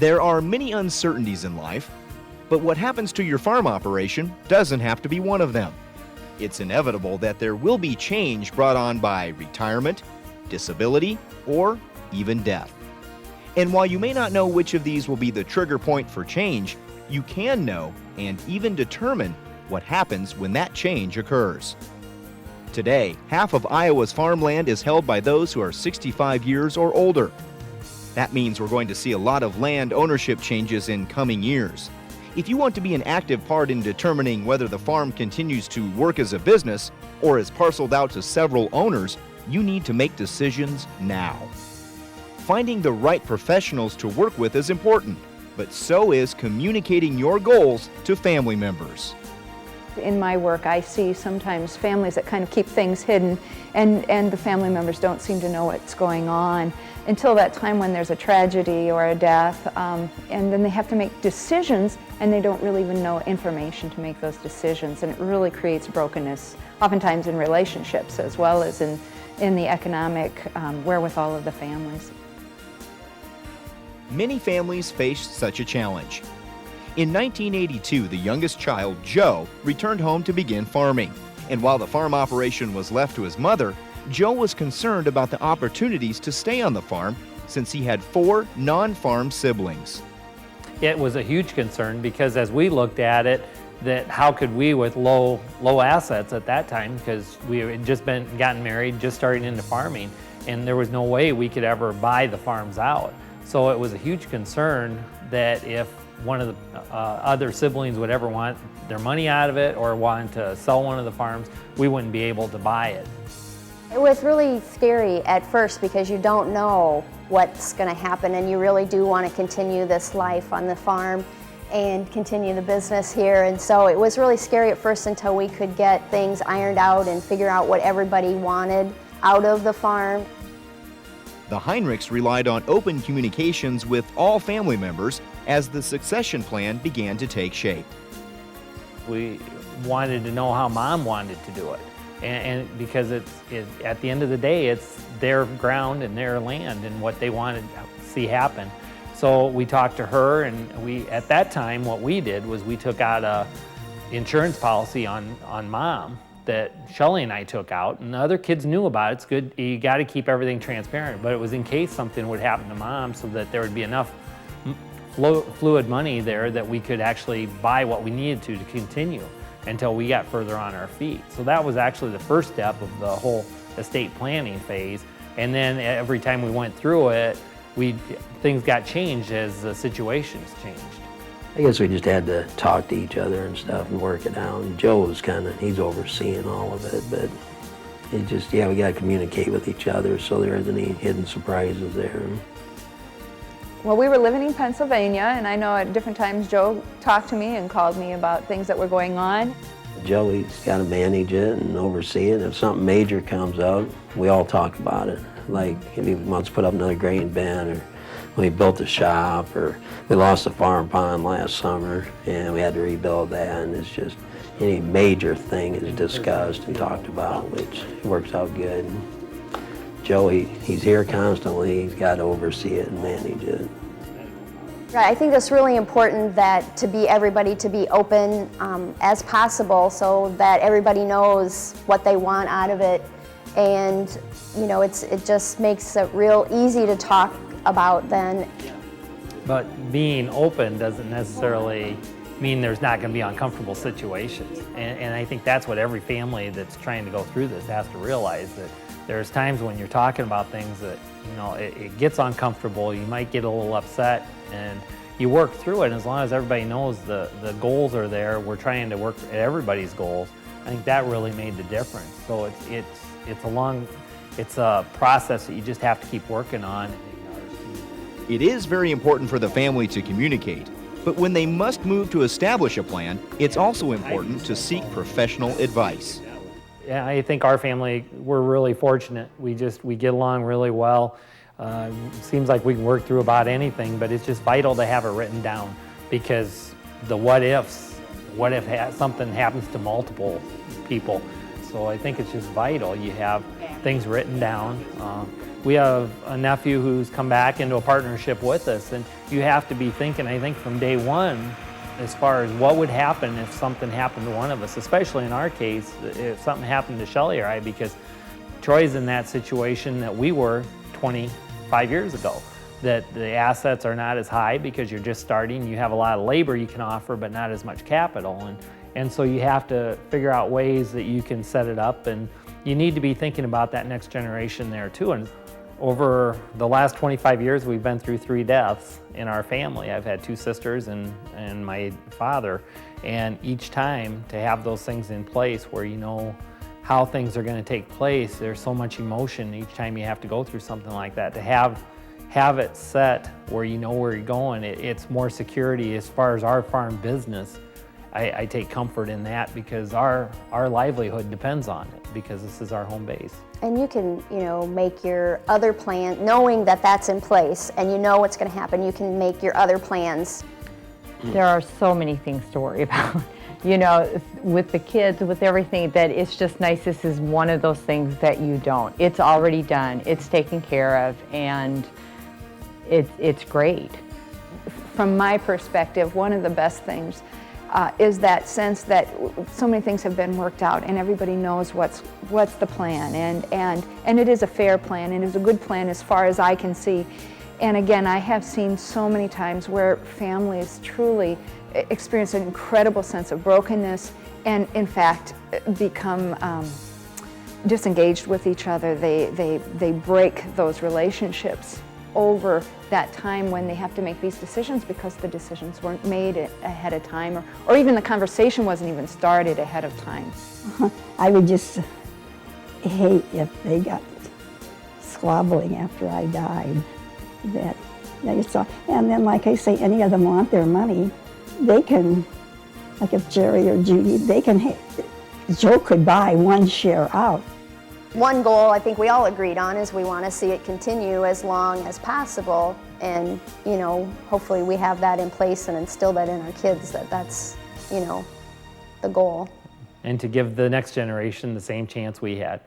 There are many uncertainties in life, but what happens to your farm operation doesn't have to be one of them. It's inevitable that there will be change brought on by retirement, disability, or even death. And while you may not know which of these will be the trigger point for change, you can know and even determine what happens when that change occurs. Today, half of Iowa's farmland is held by those who are 65 years or older. That means we're going to see a lot of land ownership changes in coming years. If you want to be an active part in determining whether the farm continues to work as a business or is parceled out to several owners, you need to make decisions now. Finding the right professionals to work with is important, but so is communicating your goals to family members. In my work, I see sometimes families that kind of keep things hidden, and the family members don't seem to know what's going on until that time when there's a tragedy or a death, and then they have to make decisions, and they don't really even know information to make those decisions, and it really creates brokenness, oftentimes in relationships as well as in the economic wherewithal of the families. Many families face such a challenge. In 1982, the youngest child, Joe, returned home to begin farming. And while the farm operation was left to his mother, Joe was concerned about the opportunities to stay on the farm since he had 4 non-farm siblings. It was a huge concern because as we looked at it, that how could we with low assets at that time, because we had just gotten married, just starting into farming, and there was no way we could ever buy the farms out. So it was a huge concern that if one of the other siblings would ever want their money out of it or want to sell one of the farms, we wouldn't be able to buy it. It was really scary at first because you don't know what's going to happen, and you really do want to continue this life on the farm and continue the business here. And so it was really scary at first until we could get things ironed out and figure out what everybody wanted out of the farm. The Heinrichs relied on open communications with all family members as the succession plan began to take shape. We wanted to know how Mom wanted to do it. And because at the end of the day, it's their ground and their land and what they wanted to see happen. So we talked to her, and at that time, what we did was we took out a insurance policy on Mom that Shelley and I took out, and the other kids knew about it. It's good, you got to keep everything transparent, but it was in case something would happen to Mom so that there would be enough fluid money there that we could actually buy what we needed to continue until we got further on our feet. So that was actually the first step of the whole estate planning phase. And then every time we went through it, things got changed as the situations changed. I guess we just had to talk to each other and stuff and work it out. And Joe was he's overseeing all of it, but it just, we got to communicate with each other so there isn't any hidden surprises there. Well, we were living in Pennsylvania, and I know at different times Joe talked to me and called me about things that were going on. Joey's got to manage it and oversee it. If something major comes up, we all talk about it. Like if he wants to put up another grain bin, or when we built a shop, or we lost a farm pond last summer and we had to rebuild that, and it's just any major thing is discussed and talked about, which works out good. Joey, he's here constantly. He's got to oversee it and manage it. Right, I think it's really important that everybody to be open as possible so that everybody knows what they want out of it. And it just makes it real easy to talk about then. But being open doesn't necessarily mean there's not going to be uncomfortable situations. And I think that's what every family that's trying to go through this has to realize, that there's times when you're talking about things that, it gets uncomfortable, you might get a little upset, and you work through it. And as long as everybody knows the goals are there, we're trying to work at everybody's goals, I think that really made the difference. So it's a process that you just have to keep working on. It is very important for the family to communicate, but when they must move to establish a plan, it's also important to seek professional advice. Yeah, I think our family, we're really fortunate. We get along really well. Seems like we can work through about anything, but it's just vital to have it written down, because the what ifs, what if something happens to multiple people? So I think it's just vital you have things written down we have a nephew who's come back into a partnership with us, and you have to be thinking, I think, from day one, as far as what would happen if something happened to one of us, especially in our case, if something happened to Shelley or I, because Troy's in that situation that we were 25 years ago, that the assets are not as high because you're just starting. You have a lot of labor you can offer, but not as much capital. And so you have to figure out ways that you can set it up, and you need to be thinking about that next generation there too. And over the last 25 years, we've been through 3 deaths in our family. I've had 2 sisters and my father. And each time to have those things in place where you know how things are going to take place, there's so much emotion each time you have to go through something like that. To have it set where you know where you're going, it's more security as far as our farm business. I take comfort in that because our livelihood depends on it, because this is our home base. And you can, make your other plan, knowing that that's in place and you know what's going to happen, you can make your other plans. There are so many things to worry about. With the kids, with everything, that it's just nice. This is one of those things that you don't. It's already done. It's taken care of, and it's great. From my perspective, one of the best things is that sense that so many things have been worked out and everybody knows what's the plan, and it is a fair plan, and it is a good plan as far as I can see. And again, I have seen so many times where families truly experience an incredible sense of brokenness and in fact become disengaged with each other. They break those relationships over that time when they have to make these decisions because the decisions weren't made ahead of time, or even the conversation wasn't even started ahead of time. I would just hate if they got squabbling after I died. And then, like I say, any of them want their money, they can, like if Jerry or Judy, Joe could buy one share out. One goal I think we all agreed on is we want to see it continue as long as possible, and hopefully we have that in place and instill that in our kids, that's the goal. And to give the next generation the same chance we had.